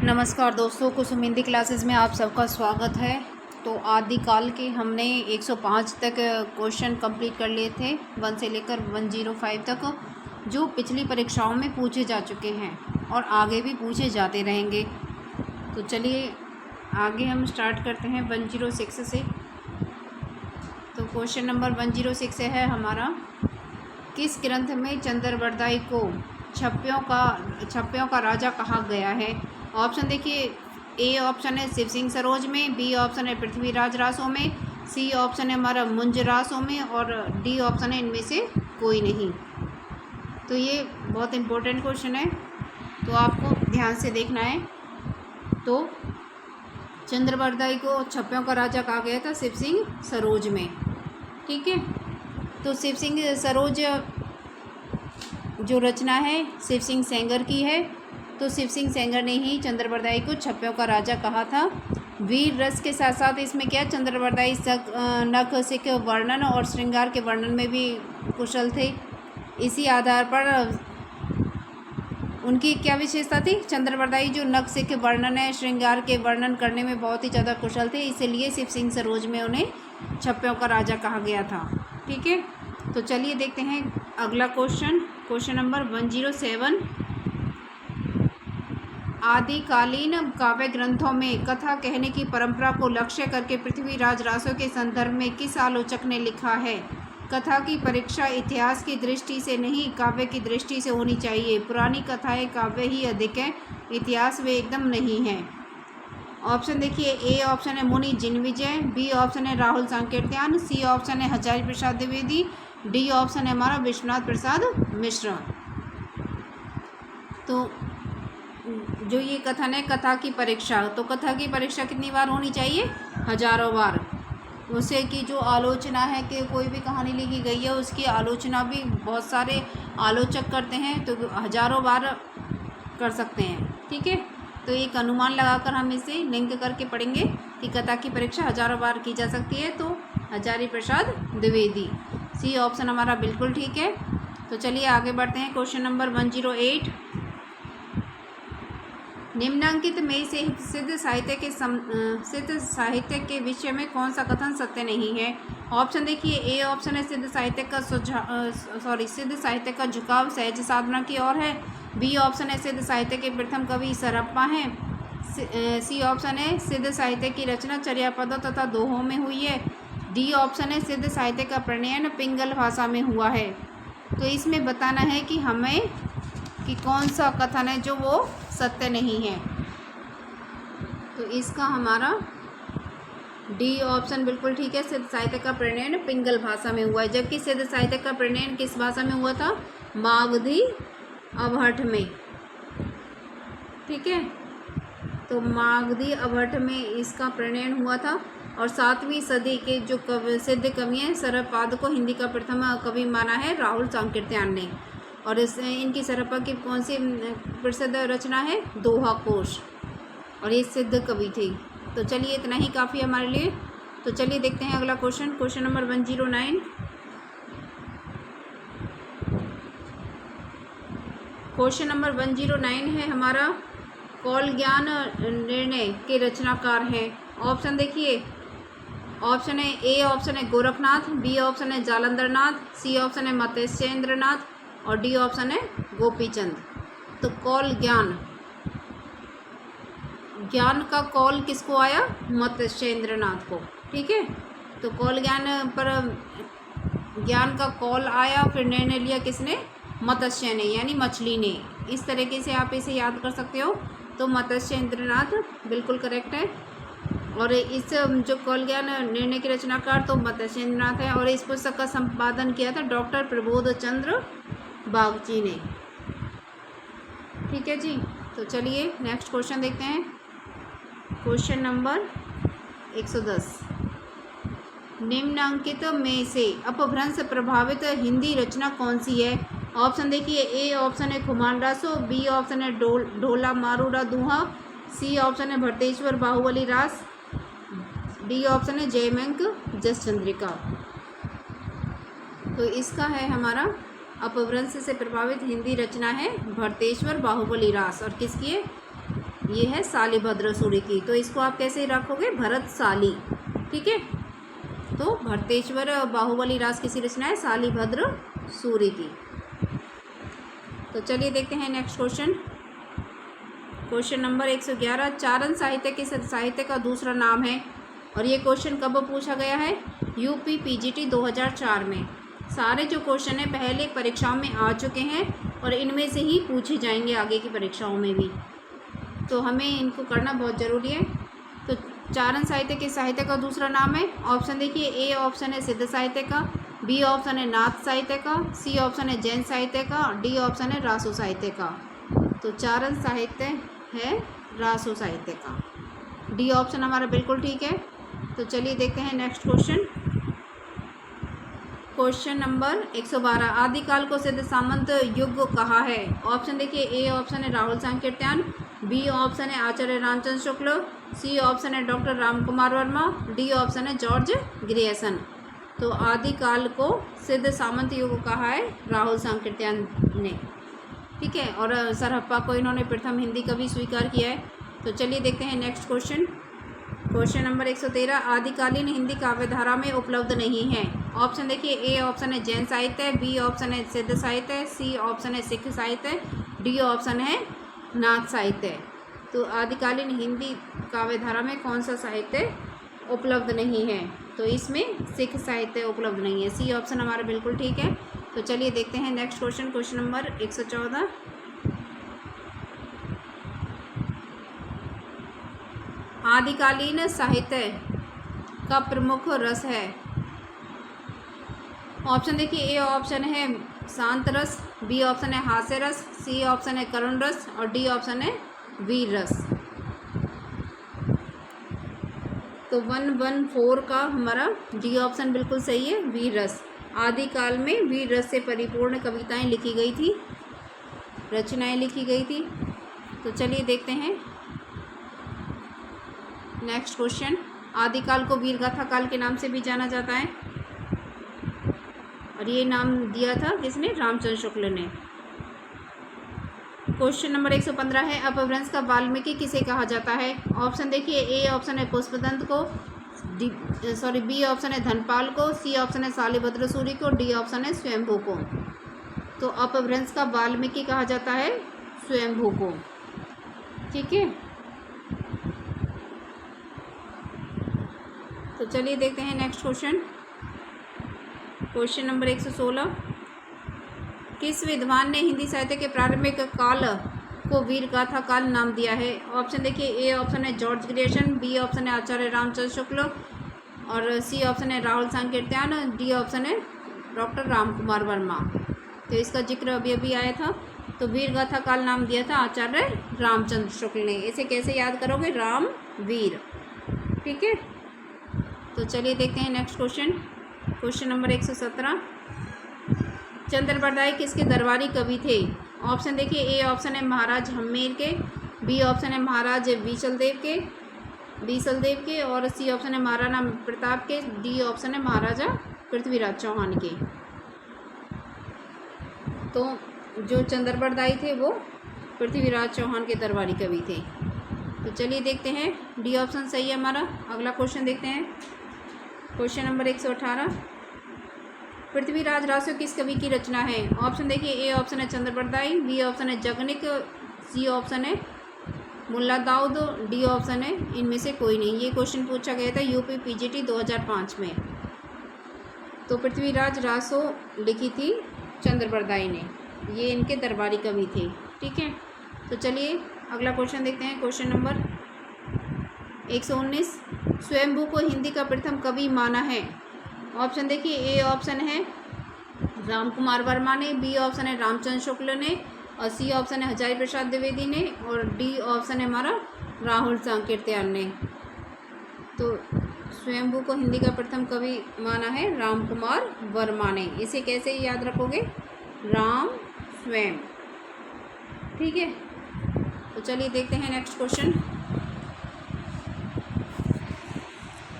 नमस्कार दोस्तों, कुसुम हिंदी क्लासेस में आप सबका स्वागत है। तो आदिकाल के हमने 105 तक क्वेश्चन कंप्लीट कर लिए थे, 1 से लेकर 105 तक, जो पिछली परीक्षाओं में पूछे जा चुके हैं और आगे भी पूछे जाते रहेंगे। तो चलिए आगे हम स्टार्ट करते हैं 106 से। तो क्वेश्चन नंबर 106 है हमारा, किस ग्रंथ में चंद्रवरदाई को छप्पयों का राजा कहा गया है? ऑप्शन देखिए, ए ऑप्शन है शिव सिंह सरोज में, बी ऑप्शन है पृथ्वीराज रासों में, सी ऑप्शन है हमारा मुंज रासों में और डी ऑप्शन है इनमें से कोई नहीं। तो ये बहुत इम्पोर्टेंट क्वेश्चन है, तो आपको ध्यान से देखना है। तो चंद्रवरदाई को छप्पयों का राजा कहा गया था शिव सिंह सरोज में, ठीक है। तो शिव सिंह सरोज जो रचना है शिव सिंह सेंगर की है। तो शिव सिंह सेंगर ने ही चंद्रवरदाई को छप्पयों का राजा कहा था। वीर रस के साथ साथ इसमें क्या, चंद्रवरदाई नख सिख वर्णन और श्रृंगार के वर्णन में भी कुशल थे। इसी आधार पर उनकी क्या विशेषता थी, चंद्रवरदाई जो नख सिख वर्णन है, श्रृंगार के वर्णन करने में बहुत ही ज़्यादा कुशल थे, इसलिए शिव सिंह सरोज में उन्हें छप्पयों का राजा कहा गया था, ठीक है। तो चलिए देखते हैं अगला क्वेश्चन, क्वेश्चन नंबर 107। आदिकालीन काव्य ग्रंथों में कथा कहने की परंपरा को लक्ष्य करके पृथ्वीराज रासों के संदर्भ में किस आलोचक ने लिखा है? कथा की परीक्षा इतिहास की दृष्टि से नहीं, काव्य की दृष्टि से होनी चाहिए। पुरानी कथाएं काव्य ही अधिक है, इतिहास वे एकदम नहीं है। ऑप्शन देखिए, ए ऑप्शन है मुनि जिनविजय, बी ऑप्शन है राहुल सांकेत्यान, सी ऑप्शन है हजारी प्रसाद द्विवेदी, डी ऑप्शन है हमारा विश्वनाथ प्रसाद मिश्र। तो जो ये कथन है कथा की परीक्षा, तो कथा की परीक्षा कितनी बार होनी चाहिए? हजारों बार। उसे की जो आलोचना है कि कोई भी कहानी लिखी गई है उसकी आलोचना भी बहुत सारे आलोचक करते हैं, तो हजारों बार कर सकते हैं, ठीक है। तो एक अनुमान लगाकर हम इसे लिंक करके पढ़ेंगे कि कथा की परीक्षा हजारों बार की जा सकती है, तो हजारी प्रसाद द्विवेदी, सी ऑप्शन हमारा बिल्कुल ठीक है। तो चलिए आगे बढ़ते हैं, क्वेश्चन नंबर 108। निम्नांकित में से सिद्ध साहित्य के विषय में कौन सा कथन सत्य नहीं है? ऑप्शन देखिए, ए ऑप्शन है सिद्ध साहित्य का झुकाव सहज साधना की ओर है, बी ऑप्शन है सिद्ध साहित्य के प्रथम कवि सरप्पा हैं, सी ऑप्शन है सिद्ध साहित्य की रचना चर्यापदों तथा दोहों में हुई है, डी ऑप्शन है सिद्ध साहित्य का प्रणयन पिंगल भाषा में हुआ है। तो इसमें बताना है कि हमें कि कौन सा कथन है जो वो सत्य नहीं है। तो इसका हमारा डी ऑप्शन बिल्कुल ठीक है, सिद्ध साहित्य का प्रणयन पिंगल भाषा में हुआ है। जबकि सिद्ध साहित्य का प्रणयन किस भाषा में हुआ था? मागधी अवहट में, ठीक है। तो मागधी अवहट में इसका प्रणयन हुआ था और 7वीं सदी के जो सिद्ध कवि हैं सरपाद को हिंदी का प्रथम कवि माना है राहुल सांकेत्यान ने। और इनकी सरप्पा की कौन सी प्रसिद्ध रचना है? दोहा कोश, और ये सिद्ध कवि थे। तो चलिए इतना ही काफ़ी हमारे लिए। तो चलिए देखते हैं अगला question, question number 109। Question number 109 है हमारा, कौल ज्ञान निर्णय के रचनाकार हैं। ऑप्शन देखिए, ऑप्शन है ए ऑप्शन है गोरखनाथ, बी ऑप्शन है जालंधरनाथ, सी ऑप्शन है मत्स्येंद्रनाथ और डी ऑप्शन है गोपीचंद। तो कौल ज्ञान का कौल किसको आया? मत्स्येंद्रनाथ को, ठीक है। तो कौल ज्ञान पर ज्ञान का कौल आया, फिर निर्णय लिया किसने? मत्स्य ने, यानी मछली ने। इस तरीके से आप इसे याद कर सकते हो। तो मत्स्येंद्रनाथ बिल्कुल करेक्ट है। और इस जो कौल ज्ञान निर्णय के रचनाकार तो मत्स्येंद्रनाथ है, और इस पुस्तक का संपादन किया था डॉक्टर प्रबोध चंद्र बागची ने, ठीक है जी। तो चलिए नेक्स्ट क्वेश्चन देखते हैं, क्वेश्चन नंबर 110। निम्नांकित में से अपभ्रंश प्रभावित हिंदी रचना कौन सी है? ऑप्शन देखिए, ए ऑप्शन है खुमान रासो, बी ऑप्शन है ढोला मारूड़ा दूहा, सी ऑप्शन है भरतेश्वर बाहुबली रास, डी ऑप्शन है जयमंक जस चंद्रिका। तो इसका है हमारा अपभ्रंश से प्रभावित हिंदी रचना है भरतेश्वर बाहुबली रास, और किसकी है? ये है शालिभद्र सूर्य की, तो इसको आप कैसे रखोगे, भरतशाली। ठीक है, तो भरतेश्वर बाहुबली रास किसी रचना है, शालिभद्र सूर्य की। तो चलिए देखते हैं नेक्स्ट क्वेश्चन। क्वेश्चन नंबर 111, चारण साहित्य किस साहित्य का दूसरा नाम है? और ये क्वेश्चन कब पूछा गया है, यूपी पीजीटी 2004 में। सारे जो क्वेश्चन है पहले परीक्षाओं में आ चुके हैं और इनमें से ही पूछे जाएंगे आगे की परीक्षाओं में भी, तो हमें इनको करना बहुत ज़रूरी है। तो चारण साहित्य किस साहित्य का दूसरा नाम है? ऑप्शन देखिए, ए ऑप्शन है सिद्ध साहित्य का, बी ऑप्शन है नाथ साहित्य का, सी ऑप्शन है जैन साहित्य का, डी ऑप्शन है रासो साहित्य का। तो चारण साहित्य है रासो साहित्य का, डी ऑप्शन हमारा बिल्कुल ठीक है। तो चलिए देखते हैं नेक्स्ट क्वेश्चन। क्वेश्चन नंबर 112, आदिकाल को सिद्ध सामंत युग कहा है? ऑप्शन देखिए, ए ऑप्शन है राहुल सांकृत्यायन, बी ऑप्शन है आचार्य रामचंद्र शुक्ल, सी ऑप्शन है doctor Ram Kumar Verma, D option है जॉर्ज ग्रियर्सन। तो आदिकाल को सिद्ध सामंत युग कहा है राहुल सांकृत्यायन ने। ठीक है, और सरहप्पा को इन्होंने प्रथम हिंदी कवि स्वीकार किया है। तो चलिए देखते हैं नेक्स्ट क्वेश्चन। क्वेश्चन नंबर 113, आदिकालीन हिंदी काव्यधारा में उपलब्ध नहीं है। ऑप्शन देखिए, ए ऑप्शन है जैन साहित्य, बी ऑप्शन है सिद्ध साहित्य, सी ऑप्शन है सिख साहित्य, डी ऑप्शन है नाथ साहित्य। तो आदिकालीन हिंदी काव्यधारा में कौन सा साहित्य उपलब्ध नहीं है? तो इसमें सिख साहित्य उपलब्ध नहीं है, सी ऑप्शन हमारा बिल्कुल ठीक है। तो चलिए देखते हैं नेक्स्ट क्वेश्चन। क्वेश्चन नंबर 114, आदिकालीन साहित्य का प्रमुख रस है। ऑप्शन देखिए, ए ऑप्शन है शांत रस, बी ऑप्शन है हास्य रस, सी ऑप्शन है करुण रस और डी ऑप्शन है वीर रस। तो 114 का हमारा डी ऑप्शन बिल्कुल सही है, वीर रस। आदिकाल में वीर रस से परिपूर्ण कविताएं लिखी गई थी, रचनाएं लिखी गई थी। तो चलिए देखते हैं नेक्स्ट क्वेश्चन। आदिकाल को वीरगाथा काल के नाम से भी जाना जाता है और ये नाम दिया था किसने? रामचंद्र शुक्ल ने। क्वेश्चन नंबर 115 है, अपभ्रंश का वाल्मीकि किसे कहा जाता है? ऑप्शन देखिए, ए ऑप्शन है पुष्पदंत को, बी ऑप्शन है धनपाल को, सी ऑप्शन है शालिभद्र सूर्य को, डी ऑप्शन है स्वयंभू को। तो अपभ्रंश का वाल्मीकि कहा जाता है स्वयंभू को। ठीक है, तो चलिए देखते हैं नेक्स्ट क्वेश्चन। क्वेश्चन नंबर 116, किस विद्वान ने हिंदी साहित्य के प्रारंभिक काल को वीरगाथा काल नाम दिया है? ऑप्शन देखिए, ए ऑप्शन है जॉर्ज ग्रियर्सन, बी ऑप्शन है आचार्य रामचंद्र शुक्ल और सी ऑप्शन है राहुल सांकृत्यायन, डी ऑप्शन है डॉक्टर राम कुमार वर्मा। तो इसका जिक्र अभी अभी आया था। तो वीरगाथा काल नाम दिया था आचार्य रामचंद्र शुक्ल ने। इसे कैसे याद करोगे? राम वीर। ठीक है, तो चलिए देखते हैं next question. Question number 117, Chand Bardai किसके दरबारी कवि थे? ऑप्शन देखिए, ए ऑप्शन है महाराज हम्मेर के, बी ऑप्शन है महाराज बीसलदेव के और सी ऑप्शन है महाराणा प्रताप के, डी ऑप्शन है महाराजा पृथ्वीराज चौहान के। तो जो चंद्रबरदाई थे वो पृथ्वीराज चौहान के दरबारी कवि थे। तो चलिए देखते हैं, डी ऑप्शन सही है हमारा। अगला क्वेश्चन देखते हैं। क्वेश्चन नंबर 118, पृथ्वीराज रासो किस कवि की रचना है? ऑप्शन देखिए, ए ऑप्शन है चंद्रबरदाई, बी ऑप्शन है जगनिक, सी ऑप्शन है मुल्ला दाऊद, डी ऑप्शन है इनमें से कोई नहीं। ये क्वेश्चन पूछा गया था यूपी पीजीटी 2005 में। तो पृथ्वीराज रासो लिखी थी चंद्रबरदाई ने, ये इनके दरबारी कवि थे। ठीक है, तो चलिए अगला क्वेश्चन देखते हैं। क्वेश्चन नंबर 119, स्वयंभू को हिंदी का प्रथम कवि माना है? ऑप्शन देखिए, ए ऑप्शन है राम कुमार वर्मा ने, बी ऑप्शन है रामचंद्र शुक्ल ने और सी ऑप्शन है हजारी प्रसाद द्विवेदी ने और डी ऑप्शन है हमारा राहुल सांकृत्यायन ने। तो स्वयंभू को हिंदी का प्रथम कवि माना है राम कुमार वर्मा ने। इसे कैसे याद रखोगे? राम स्वयं। ठीक है, तो चलिए देखते हैं नेक्स्ट क्वेश्चन।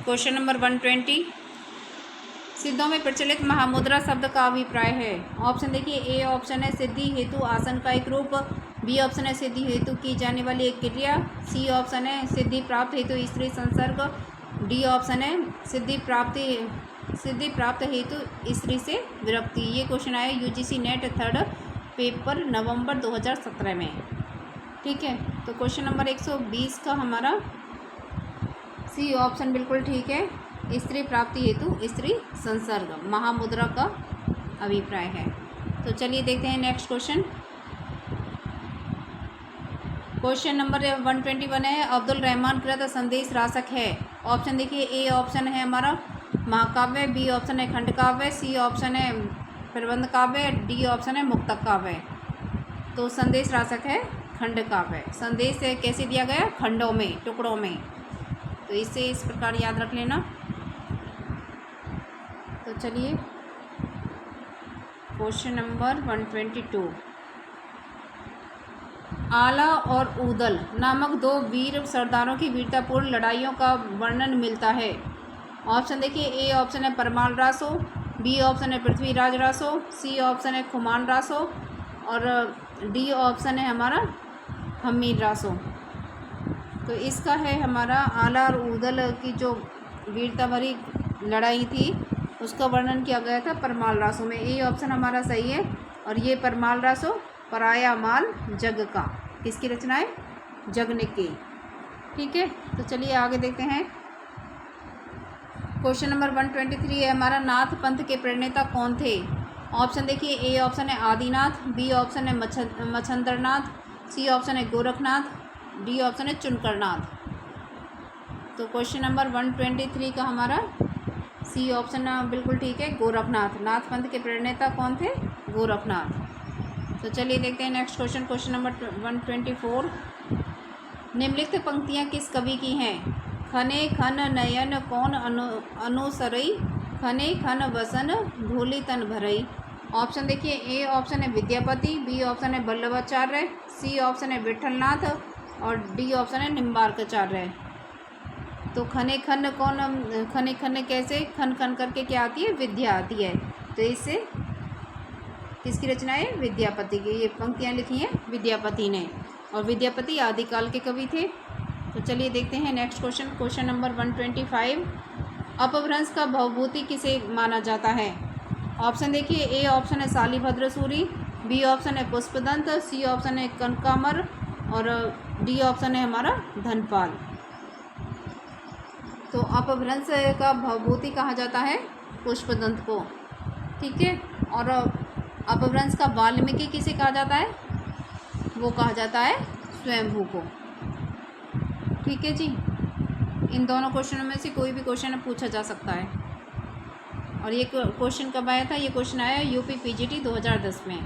क्वेश्चन नंबर 120, सिद्धों में प्रचलित महामुद्रा शब्द का अभिप्राय है? ऑप्शन देखिए, ए ऑप्शन है सिद्धि हेतु आसन का एक रूप, बी ऑप्शन है सिद्धि हेतु की जाने वाली एक क्रिया, सी ऑप्शन है सिद्धि प्राप्त हेतु स्त्री संसर्ग, डी ऑप्शन है सिद्धि प्राप्त हेतु स्त्री से विरक्ति। ये क्वेश्चन आया यूजीसी नेट 3rd पेपर नवंबर 2017 में। ठीक है, तो क्वेश्चन नंबर 120 का हमारा सी ऑप्शन बिल्कुल ठीक है, स्त्री प्राप्ति हेतु स्त्री संसर्ग महामुद्रा का अभिप्राय है। तो चलिए देखते हैं नेक्स्ट क्वेश्चन। क्वेश्चन नंबर 121 है, अब्दुल रहमान कृत संदेश राशक है। ऑप्शन देखिए, ए ऑप्शन है हमारा महाकाव्य, बी ऑप्शन है खंड काव्य, सी ऑप्शन है प्रबंध काव्य, डी ऑप्शन है मुक्तक काव्य। तो संदेश राशक है खंड काव्य। संदेश कैसे दिया गया, खंडों में, टुकड़ों में, तो इसे इस प्रकार याद रख लेना। तो चलिए क्वेश्चन नंबर 122, आला और ऊदल नामक दो वीर सरदारों की वीरतापूर्ण लड़ाइयों का वर्णन मिलता है। ऑप्शन देखिए, ए ऑप्शन है परमाल रासो, बी ऑप्शन है पृथ्वीराज रासो, सी ऑप्शन है खुमान रासो और डी ऑप्शन है हमारा हमीर रासो। तो इसका है हमारा आला और ऊदल की जो वीरता भरी लड़ाई थी उसका वर्णन किया गया था परमाल रासो में। ए ऑप्शन हमारा सही है और ये परमाल रासो पराया माल जग का, किसकी रचना है, जगनिक की। ठीक है, तो चलिए आगे देखते हैं। क्वेश्चन नंबर 123 है हमारा, नाथ पंथ के प्रणेता कौन थे। ऑप्शन देखिए, ए ऑप्शन है आदिनाथ, बी ऑप्शन है मच्छंद्रनाथ, सी ऑप्शन है गोरखनाथ, डी ऑप्शन है चुनकरनाथ। तो क्वेश्चन नंबर 123 का हमारा सी ऑप्शन बिल्कुल ठीक है, गोरखनाथ। नाथ पंथ के प्रणेता कौन थे, गोरखनाथ। तो चलिए देखते हैं नेक्स्ट क्वेश्चन। क्वेश्चन नंबर 124, निम्नलिखित पंक्तियाँ किस कवि की हैं। खने खन नयन कौन अनुसरई, खने खन वसन धूलि तन भरई। ऑप्शन देखिए, ए ऑप्शन है विद्यापति, बी ऑप्शन है वल्लभाचार्य, सी ऑप्शन है विठलनाथ और डी ऑप्शन है निम्बार्काचार्य। तो खने खन कौन, खने खन कैसे, खन खन करके क्या आती है, विद्या आती है। तो इससे किसकी रचना है, विद्यापति की। ये पंक्तियाँ लिखी हैं विद्यापति ने और विद्यापति आदिकाल के कवि थे। तो चलिए देखते हैं नेक्स्ट क्वेश्चन। क्वेश्चन नंबर 125, अपभ्रंश का भवभूति किसे माना जाता है। ऑप्शन देखिए, ए ऑप्शन है शालिभद्र सूरी, बी ऑप्शन है पुष्पदंत, सी ऑप्शन है कनकामर और डी ऑप्शन है हमारा धनपाल। तो अपभ्रंश का भवभूति कहा जाता है पुष्पदंत को। ठीक है, और अपभ्रंश का वाल्मीकि किसे कहा जाता है, वो कहा जाता है स्वयंभू को। ठीक है जी, इन दोनों क्वेश्चनों में से कोई भी क्वेश्चन पूछा जा सकता है। और ये क्वेश्चन कब आया था, ये क्वेश्चन आया यूपी पीजीटी 2010 में।